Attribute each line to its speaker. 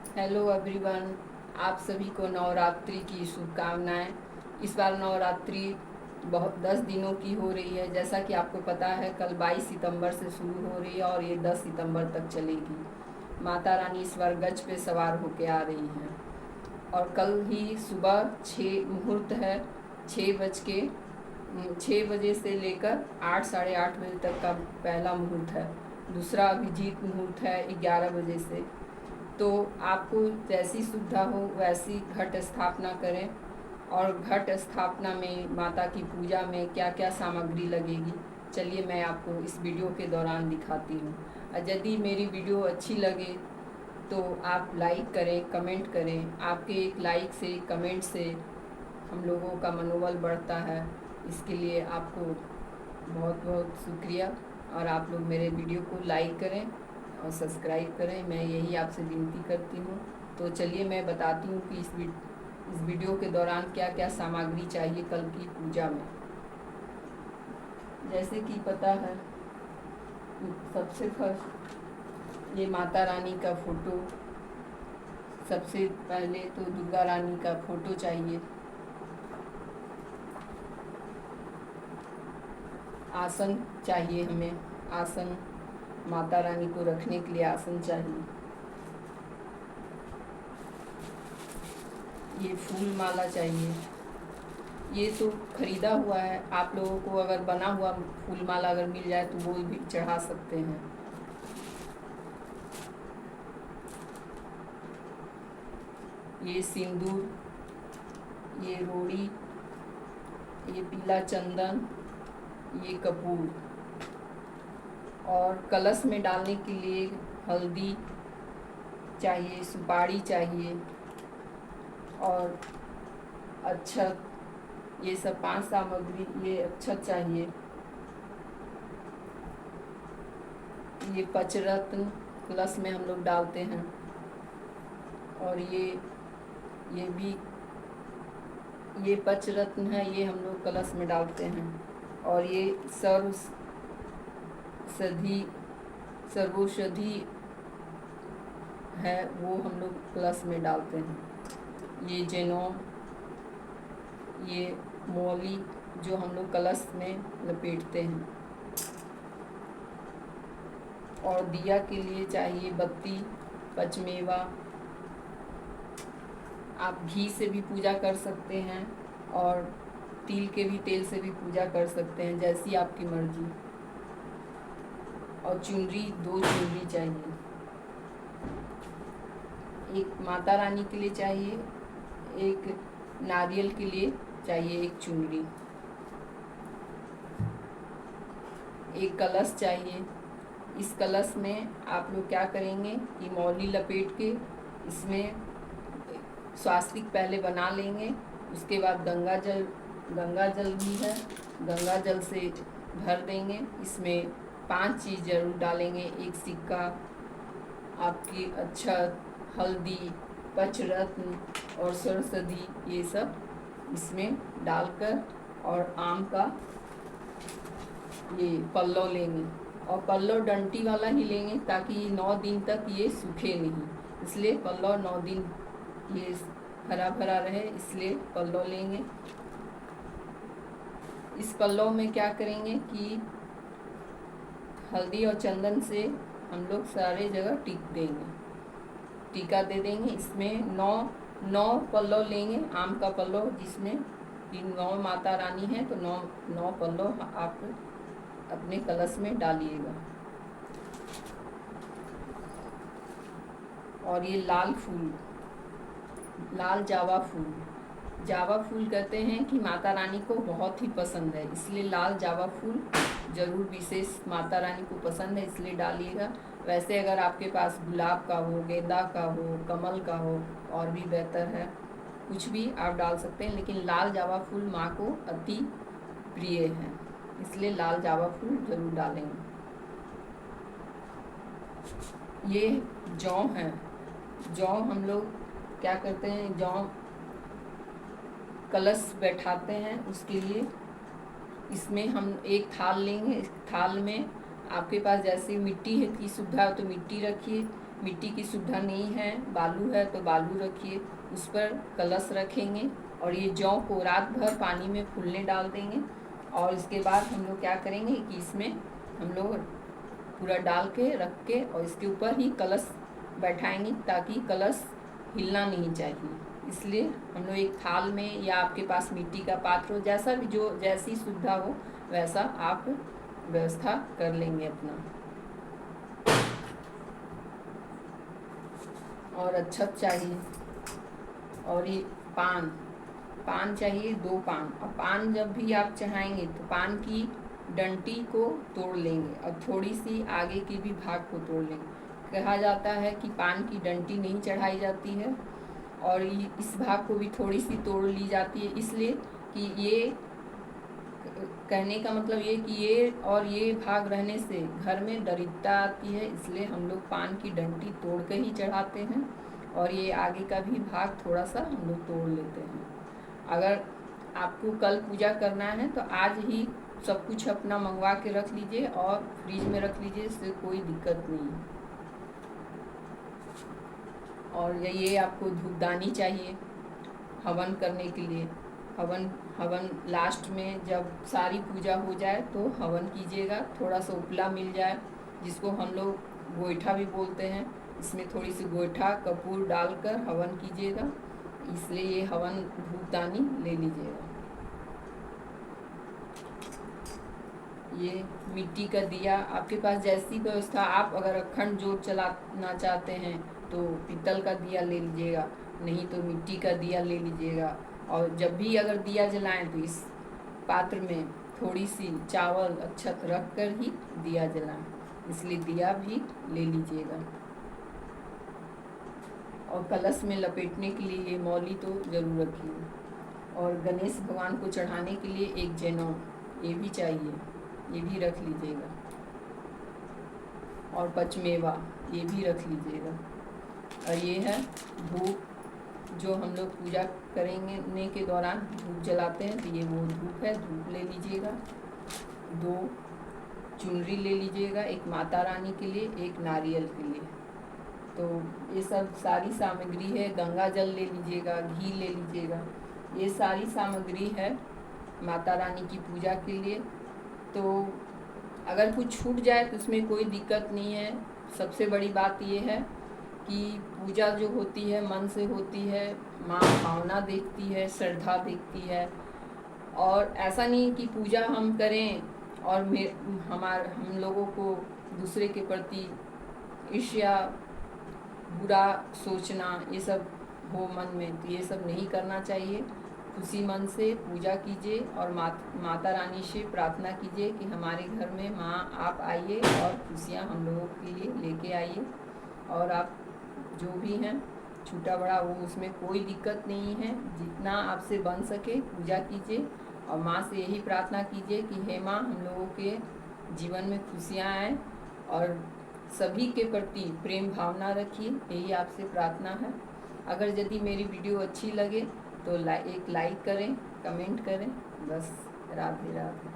Speaker 1: Hello everyone, आप सभी को नवरात्रि की शुभकामनाएं। इस बार नवरात्रि बहुत 10 दिनों की हो रही है। जैसा कि आपको पता है, कल 22 सितंबर से शुरू हो रही है और ये 10 सितंबर तक चलेगी। माता रानी इस बार गज पे सवार होके आ रही हैं और कल ही सुबह 6 मुहूर्त है। 6 बजे से लेकर 8 साढ़े 8 बजे तक का पहला मुहूर्त है। दूसरा अभिजीत मुहूर्त है 11 बजे से। तो आपको जैसी सुविधा हो वैसी घट स्थापना करें। और घट स्थापना में माता की पूजा में क्या क्या सामग्री लगेगी, चलिए मैं आपको इस वीडियो के दौरान दिखाती हूँ। और यदि मेरी वीडियो अच्छी लगे तो आप लाइक करें, कमेंट करें। आपके एक लाइक से, कमेंट से हम लोगों का मनोबल बढ़ता है। इसके लिए आपको बहुत बहुत शुक्रिया। और आप लोग मेरे वीडियो को लाइक करें और सब्सक्राइब करें, मैं यही आपसे विनती करती हूँ। तो चलिए मैं बताती हूँ कि इस वीडियो के दौरान क्या क्या सामग्री चाहिए कल की पूजा में। जैसे कि पता है, सबसे फर्स्ट ये माता रानी का फ़ोटो। सबसे पहले तो दुर्गा रानी का फ़ोटो चाहिए। आसन चाहिए हमें, आसन माता रानी को रखने के लिए आसन चाहिए। ये फूल माला चाहिए। ये तो खरीदा हुआ है, आप लोगों को अगर बना हुआ फूल माला अगर मिल जाए तो वो भी चढ़ा सकते हैं। ये सिंदूर, ये रोड़ी, ये पीला चंदन, ये कपूर। और कलश में डालने के लिए हल्दी चाहिए, सुपारी चाहिए और अक्षत। ये सब 5 सामग्री। ये अक्षत चाहिए। ये पंचरत्न कलश में हम लोग डालते हैं। और ये भी ये पंचरत्न है, ये हम लोग कलश में डालते हैं। और ये सर्वौषधि है, वो हम लोग कलश में डालते हैं। ये जनेऊ, ये मौली जो हम लोग कलश में लपेटते हैं। और दिया के लिए चाहिए बत्ती, पंचमेवा। आप घी से भी पूजा कर सकते हैं और तिल के भी तेल से भी पूजा कर सकते हैं, जैसी आपकी मर्जी। और चुनरी, 2 चुनरी चाहिए। एक माता रानी के लिए चाहिए, एक नारियल के लिए चाहिए एक चुनरी। एक कलश चाहिए। इस कलश में आप लोग क्या करेंगे कि मौली लपेट के इसमें स्वास्तिक पहले बना लेंगे। उसके बाद गंगा जल भी है, गंगा जल से भर देंगे। इसमें 5 चीज़ जरूर डालेंगे। एक सिक्का, आपकी अक्षत, हल्दी, पंचरत्न और सरस्वती, ये सब इसमें डालकर और आम का ये पल्लव लेंगे। और पल्लव डंटी वाला ही लेंगे ताकि 9 दिन तक ये सूखे नहीं, इसलिए पल्लव 9 दिन ये हरा भरा रहे, इसलिए पल्लव लेंगे। इस पल्लव में क्या करेंगे कि हल्दी और चंदन से हम लोग सारे जगह टीका दे देंगे। इसमें 9 पल्लव लेंगे, आम का पल्लव, जिसमें 9 माता रानी है तो 9 पल्लव आप अपने कलश में डालिएगा। और ये लाल फूल, लाल जावा फूल कहते हैं कि माता रानी को बहुत ही पसंद है, इसलिए लाल जावा फूल जरूर विशेष माता रानी को पसंद है, इसलिए डालिएगा। वैसे अगर आपके पास गुलाब का हो, गेंदा का हो, कमल का हो और भी बेहतर है, कुछ भी आप डाल सकते हैं, लेकिन लाल जावा फूल माँ को अति प्रिय है, इसलिए लाल जावा फूल जरूर डालेंगे। ये जौ है। जौ हम लोग क्या करते हैं, जौ कलश बैठाते हैं, उसके लिए इसमें हम एक थाल लेंगे। इस थाल में आपके पास जैसे मिट्टी है की सुविधा हो तो मिट्टी रखिए, मिट्टी की सुविधा नहीं है, बालू है तो बालू रखिए, उस पर कलश रखेंगे और ये जौ को रात भर पानी में फूलने डाल देंगे। और इसके बाद हम लोग क्या करेंगे कि इसमें हम लोग पूरा डाल के रख के और इसके ऊपर ही कलश बैठाएंगे ताकि कलश हिलना नहीं चाहिए। इसलिए हम लोग एक थाल में या आपके पास मिट्टी का पात्र हो, जैसा भी जो जैसी सुविधा हो वैसा आप व्यवस्था कर लेंगे अपना। और अक्षत चाहिए और ये पान चाहिए, 2 पान। अब पान जब भी आप चढ़ाएंगे तो पान की डंटी को तोड़ लेंगे और थोड़ी सी आगे की भी भाग को तोड़ लेंगे। कहा जाता है कि पान की डंटी नहीं चढ़ाई जाती है और इस भाग को भी थोड़ी सी तोड़ ली जाती है, इसलिए कि ये कहने का मतलब ये कि ये भाग रहने से घर में दरिद्रता आती है, इसलिए हम लोग पान की डंटी तोड़ के ही चढ़ाते हैं और ये आगे का भी भाग थोड़ा सा हम लोग तोड़ लेते हैं। अगर आपको कल पूजा करना है तो आज ही सब कुछ अपना मंगवा के रख लीजिए और फ्रिज में रख लीजिए, इससे कोई दिक्कत नहीं है। और ये आपको धूपदानी चाहिए हवन करने के लिए। हवन लास्ट में जब सारी पूजा हो जाए तो हवन कीजिएगा। थोड़ा सा उपला मिल जाए जिसको हम लोग गोईठा भी बोलते हैं, इसमें थोड़ी सी गोईठा कपूर डालकर हवन कीजिएगा, इसलिए ये हवन धूपदानी ले लीजिएगा। ये मिट्टी का दिया, आपके पास जैसी व्यवस्था, आप अगर अखंड जोत चलाना चाहते हैं तो पीतल का दिया ले लीजिएगा, नहीं तो मिट्टी का दिया ले लीजिएगा। और जब भी अगर दिया जलाएं तो इस पात्र में थोड़ी सी चावल अक्षत रख कर ही दिया जलाएं, इसलिए दिया भी ले लीजिएगा। और कलश में लपेटने के लिए ये मौली तो ज़रूर रखिए। और गणेश भगवान को चढ़ाने के लिए एक जनेऊ ये भी चाहिए, ये भी रख लीजिएगा। और पचमेवा ये भी रख लीजिएगा। और ये है धूप, जो हम लोग पूजा करेंगे के दौरान धूप जलाते हैं, तो ये वो धूप है, धूप ले लीजिएगा। 2 चुनरी ले लीजिएगा, एक माता रानी के लिए, एक नारियल के लिए। तो ये सब सारी सामग्री है। गंगा जल ले लीजिएगा, घी ले लीजिएगा, ये सारी सामग्री है माता रानी की पूजा के लिए। तो अगर कुछ छूट जाए तो उसमें कोई दिक्कत नहीं है। सबसे बड़ी बात ये है कि पूजा जो होती है मन से होती है, माँ भावना देखती है, श्रद्धा देखती है। और ऐसा नहीं कि पूजा हम करें और हम लोगों को दूसरे के प्रति ईर्ष्या, बुरा सोचना ये सब हो मन में, तो ये सब नहीं करना चाहिए। खुशी मन से पूजा कीजिए और माता रानी से प्रार्थना कीजिए कि हमारे घर में माँ आप आइए और खुशियाँ हम लोगों के लिए लेके आइए। और आप जो भी हैं छोटा बड़ा वो उसमें कोई दिक्कत नहीं है, जितना आपसे बन सके पूजा कीजिए और माँ से यही प्रार्थना कीजिए कि हे माँ हम लोगों के जीवन में खुशियाँ आए और सभी के प्रति प्रेम भावना रखिए, यही आपसे प्रार्थना है। अगर यदि मेरी वीडियो अच्छी लगे तो एक लाइक करें, कमेंट करें। बस, राधे राधे।